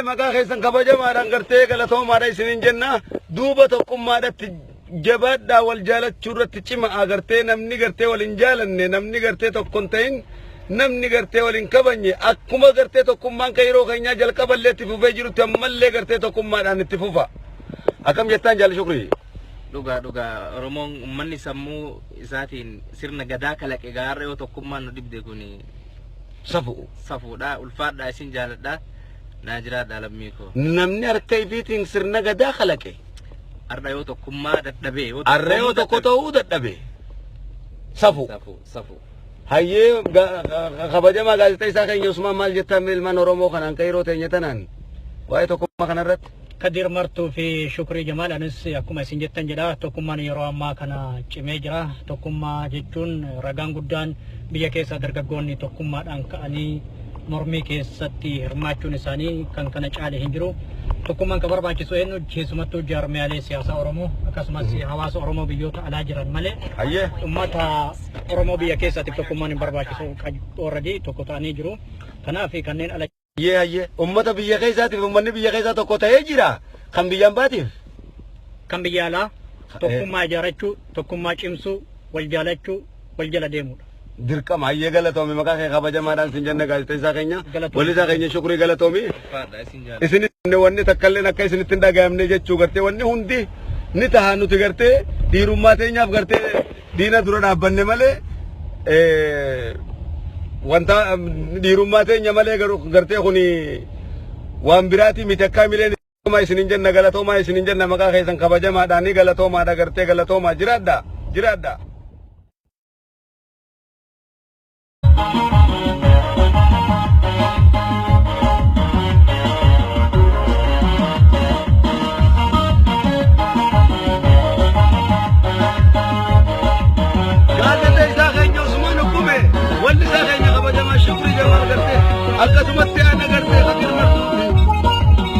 maqaa keessan kabajamaadhaan gartee galatoomaadha isinin jenna duuba tokkummaadhatti jabaadhaa wal jaalachuu irratti cimaa gartee namni gartee wal hin jaalanne namni gartee tokkon ta'in namni gartee wal hin kabanye akkuma gartee tokkummaan kayroo keenyaa jalqaballee itti fufee jirutti ammallee gartee tokkummaadhaan itti fufa akkam jettaan jaal shukrii dhugaa Oromoon ummanni sammuu isaatiin sirna gadaa kalaqe gaarree yoo tokkummaan nu dibde kuni safuudha ulfaadhaa isin jaaladha naa jiraadha lammii namni harka ifiitiin sirna gadaa kalaqe arda yoo tokkummaa dadhabee arra yoo tokko ta'uu dadhabee safu hayyee kabajamaa gaazexeessaa keenya Usmaan maal jettaan ilmaan Oromoo kanaan kayroo teenya tanaan waa'ee tokkummaa kanarratti Kadir martuu fi Shukrii Jamaal anis akkuma isin jettan jedha tokkummaan yeroo ammaa kana cimee jira tokkummaa jechuun ragaan guddaan biyya keessa dargaggoonni tokkummaadhaan ka'anii mormii keessatti hirmaachuun isaanii kan kana caale hin jiru tokkummaan kan barbaachisu eenyu keessumattuu jaarmiyaalee siyaasaa Oromoo akkasumas hawaasa Oromoo biyyoota alaa jiran malee ummata Oromoo biyya keessatti tokkummaan hin barbaachisu already tokko ta'anii jiru kanaaf kanneen ala Ye ummata biyya keessaatiif ummanni biyya keessaa tokko ta'ee jira kan biyyaan baatiif kan biyya alaa tokkummaa ijaarachuu tokkummaa cimsuu wal jaalachuu wal jala deemuudha dirqama hayyee galatoomi maqaa kee kabajamaadhaan sin jenna gaazexeessaa keenya walisaa keenya Shukrii galatoomi isin wanni takkalleen akka isinitti hin dhaga'amne jechuu gartee wanni hundi ni taha nuti gartee dhiirummaa teenyaaf gartee diina dura dhaabbanne malee wanta dhiirummaa teenya malee gartee kuni waan biraati miti akka mileen isinin jenna galatoomaa isinin jenna maqaa keessan kabajamaadhaan galatoomaadha gartee galatoomaa jiraadha Shukrii Jamaal gartee akkasumatti ana gartee Kadir martuu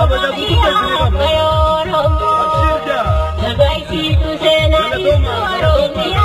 kabaja guutuu isinii qabna. Abshir jaa. Galatoomaa.